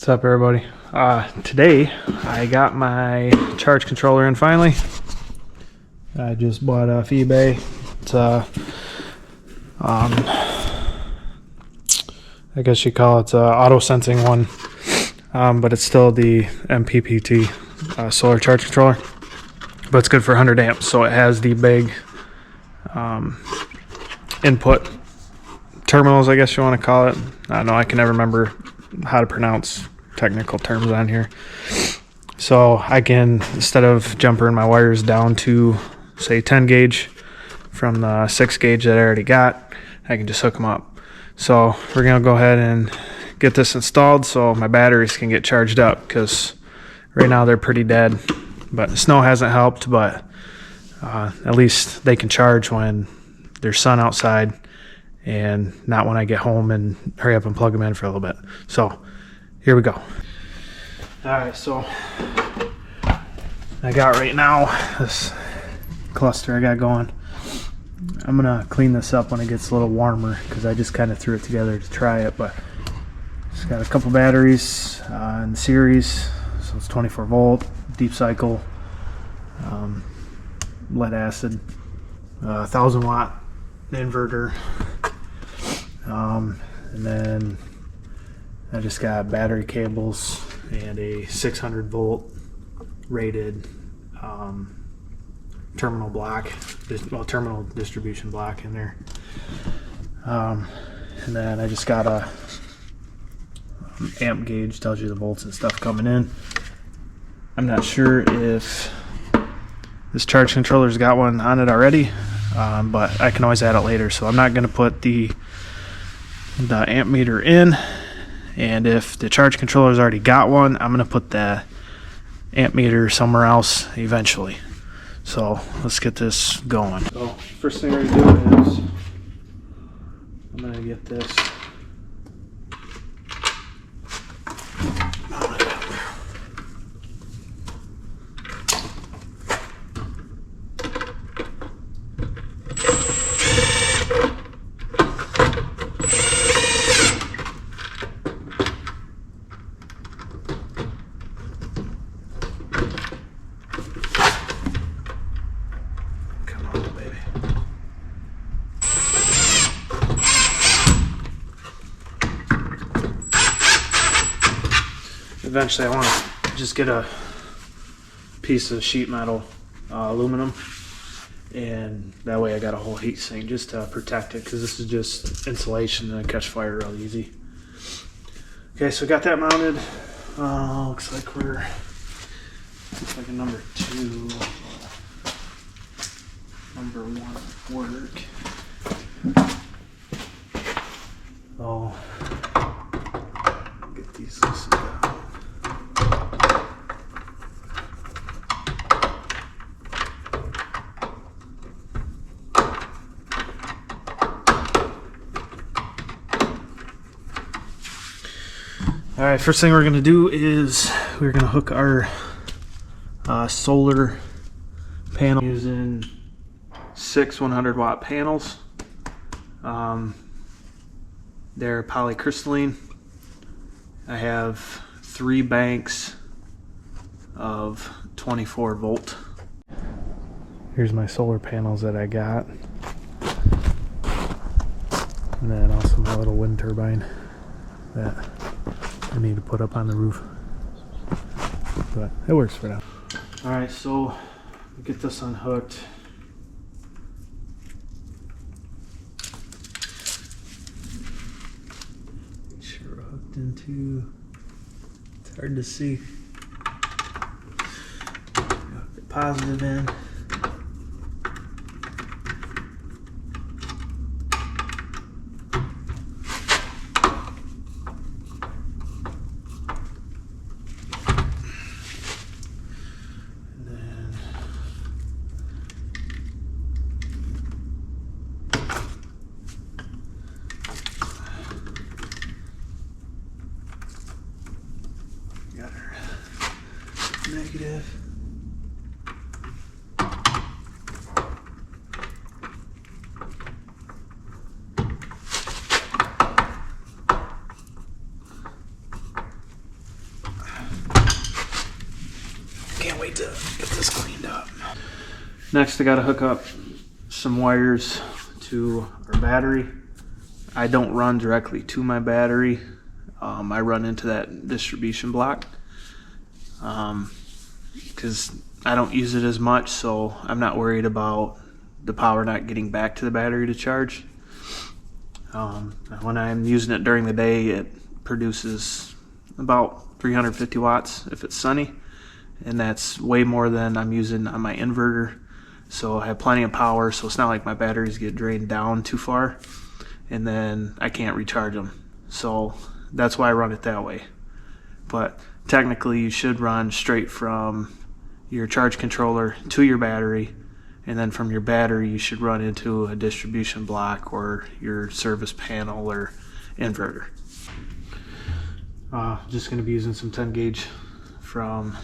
What's up, everybody? Today I got my charge controller in finally. I just bought off eBay. It's I guess you call it auto sensing one, but it's still the MPPT solar charge controller. But it's good for 100 amps, so it has the big input terminals, I guess you want to call it. I don't know, I can never remember how to pronounce technical terms on here. So I can, instead of jumpering my wires down to say 10 gauge from the 6 gauge that I already got, I can just hook them up. So we're gonna go ahead and get this installed so my batteries can get charged up, because right now they're pretty dead. But the snow hasn't helped, but at least they can charge when there's sun outside and not when I get home and hurry up and plug them in for a little bit. So here we go. Alright, so I got right now this cluster I got going. I'm gonna clean this up when it gets a little warmer, because I just kind of threw it together to try it. But it's got a couple batteries in the series, so it's 24 volt, deep cycle, lead acid, 1000 watt inverter, and then I just got battery cables and a 600 volt rated terminal block, terminal distribution block in there. And then I just got a amp gauge, tells you the volts and stuff coming in. I'm not sure if this charge controller's got one on it already, but I can always add it later. So I'm not going to put the amp meter in. And if the charge controller's already got one, I'm going to put the amp meter somewhere else eventually. So let's get this going. So first thing we're going to do is I'm going to get this mounted up. Eventually I want to just get a piece of sheet metal, aluminum, and that way I got a whole heat sink just to protect it, because this is just insulation and it'll catch fire real easy. Okay, so got that mounted. Looks like a number 2, number 1 work. Oh, get these loosened out. Alright, first thing we're going to do is we're going to hook our solar panel using 6 100 watt panels. They're polycrystalline. I have 3 banks of 24 volt. Here's my solar panels that I got. And then also my little wind turbine that I need to put up on the roof, but it works for now. Alright, so get this unhooked. Make sure we're hooked into, it's hard to see. Hook the positive in. Negative. Next, I got to hook up some wires to our battery. I don't run directly to my battery. I run into that distribution block because I don't use it as much, so I'm not worried about the power not getting back to the battery to charge. When I'm using it during the day, it produces about 350 watts if it's sunny, and that's way more than I'm using on my inverter. So I have plenty of power, so it's not like my batteries get drained down too far and then I can't recharge them. So that's why I run it that way. But technically you should run straight from your charge controller to your battery, and then from your battery you should run into a distribution block or your service panel or inverter. Just going to be using some 10 gauge from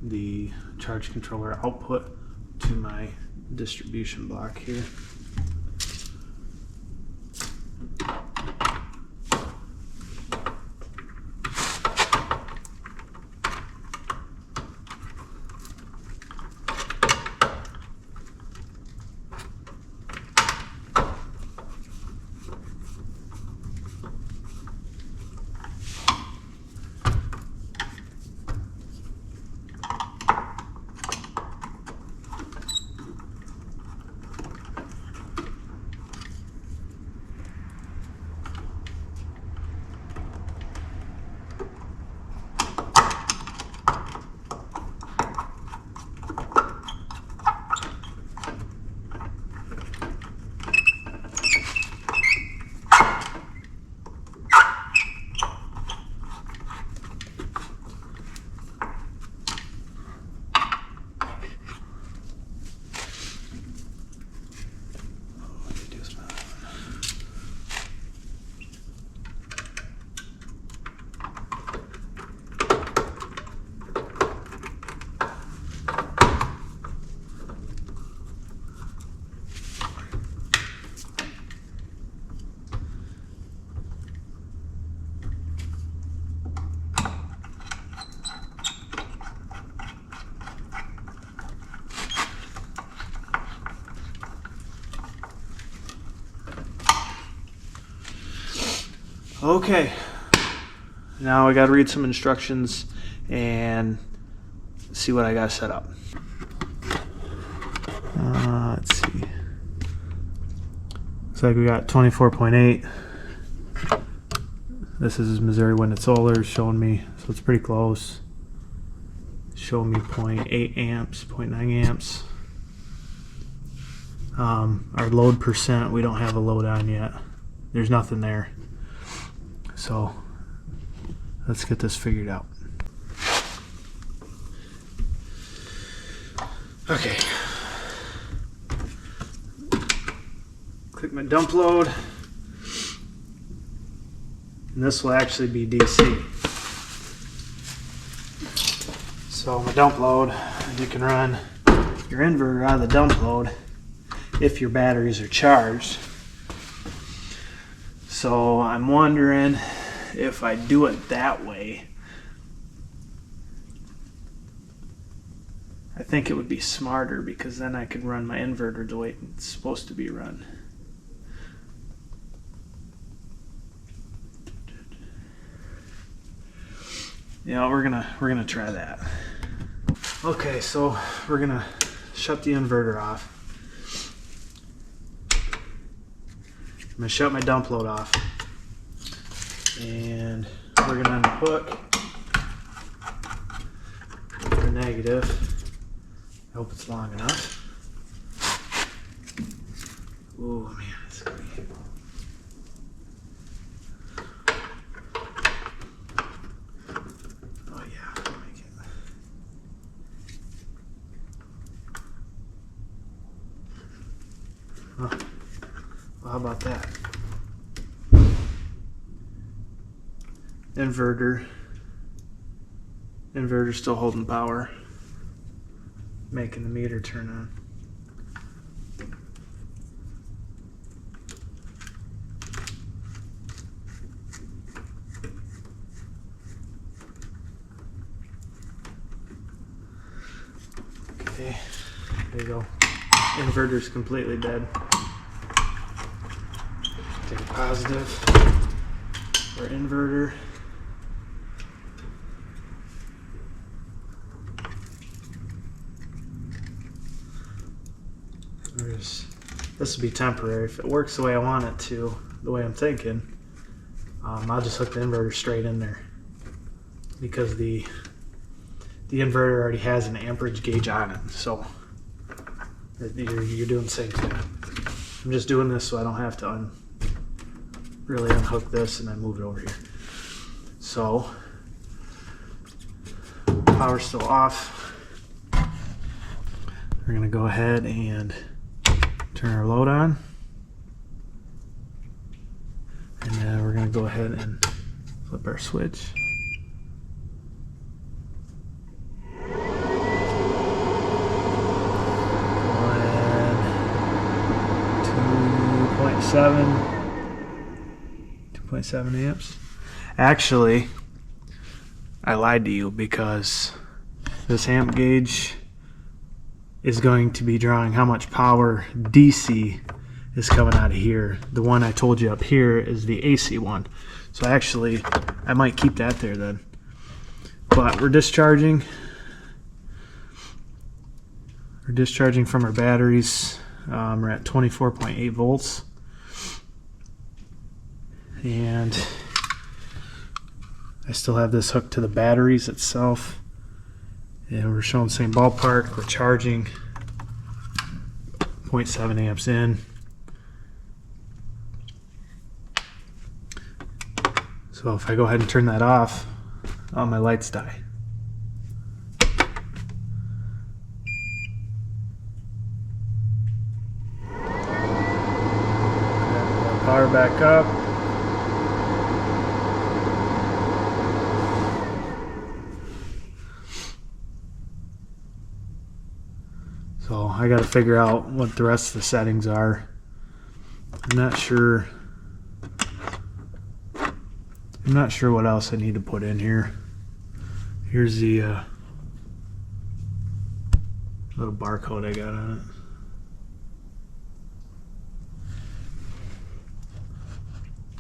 the charge controller output to my distribution block here. Okay, now I got to read some instructions and see what I got set up. Let's see. Looks like we got 24.8. This is Missouri Wind and Solar showing me, so it's pretty close. Showing me 0.8 amps, 0.9 amps. Our load percent, we don't have a load on yet. There's nothing there. So let's get this figured out. Okay. Click my dump load. And this will actually be DC. So my dump load, you can run your inverter out of the dump load if your batteries are charged. So I'm wondering if I do it that way. I think it would be smarter because then I could run my inverter the way it's supposed to be run. Yeah, we're gonna try that. Okay, so we're gonna shut the inverter off. I'm gonna shut my dump load off, and we're gonna unhook the negative. I hope it's long enough. Oh man, it's gonna be. Oh yeah, I'll make it. Oh. Well, how about that? Inverter still holding power, making the meter turn on. Okay, there you go. Inverter's completely dead. Take a positive for inverter. This will be temporary. If it works the way I want it to, the way I'm thinking, I'll just hook the inverter straight in there, because the inverter already has an amperage gauge on it, so you're doing the same thing. I'm just doing this so I don't have to really unhook this and then move it over here. So power's still off. We're gonna go ahead and turn our load on, and then we're gonna go ahead and flip our switch. 2.7 amps. Actually, I lied to you, because this amp gauge is going to be drawing how much power DC is coming out of here. The one I told you up here is the AC one. So actually, I might keep that there then. But we're discharging. We're discharging from our batteries. We're at 24.8 volts. And I still have this hooked to the batteries itself. And we're showing the same ballpark. We're charging 0.7 amps in. So if I go ahead and turn that off, all my lights die. Power back up. So I got to figure out what the rest of the settings are. I'm not sure what else I need to put in here. Here's the little barcode I got on it.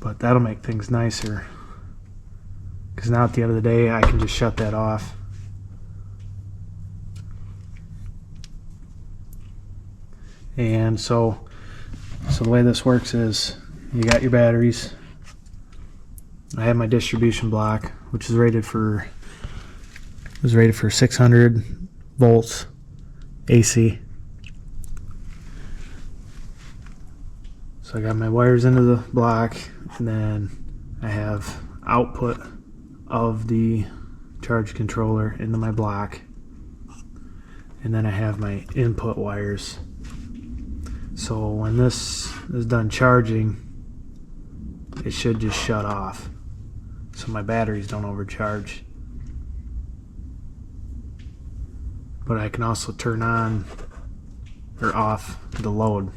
But that'll make things nicer, because now at the end of the day I can just shut that off. And so the way this works is, you got your batteries. I have my distribution block, which is rated for 600 volts AC. So I got my wires into the block, and then I have output of the charge controller into my block, and then I have my input wires. So when this is done charging, it should just shut off, so my batteries don't overcharge. But I can also turn on or off the load.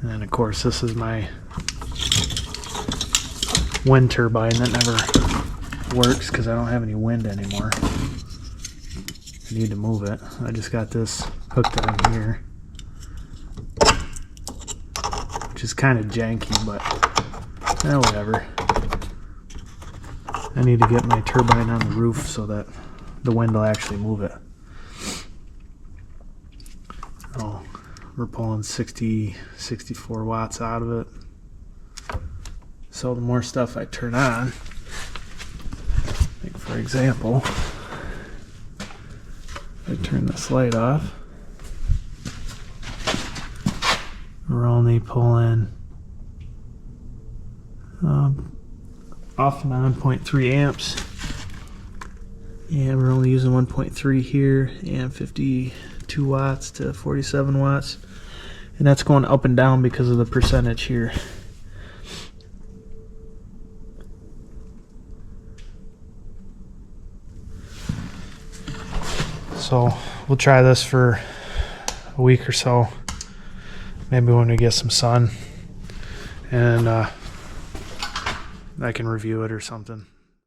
And then of course this is my wind turbine that never works because I don't have any wind anymore. I need to move it. I just got this hooked on here, which is kind of janky, but whatever. I need to get my turbine on the roof so that the wind will actually move it. Oh, we're pulling 64 watts out of it. So the more stuff I turn on, like for example, I turn this light off, we're only pulling off and on 0.3 amps, and we're only using 1.3 here, and 52 watts to 47 watts, and that's going up and down because of the percentage here. So we'll try this for a week or so, maybe when we get some sun, and I can review it or something.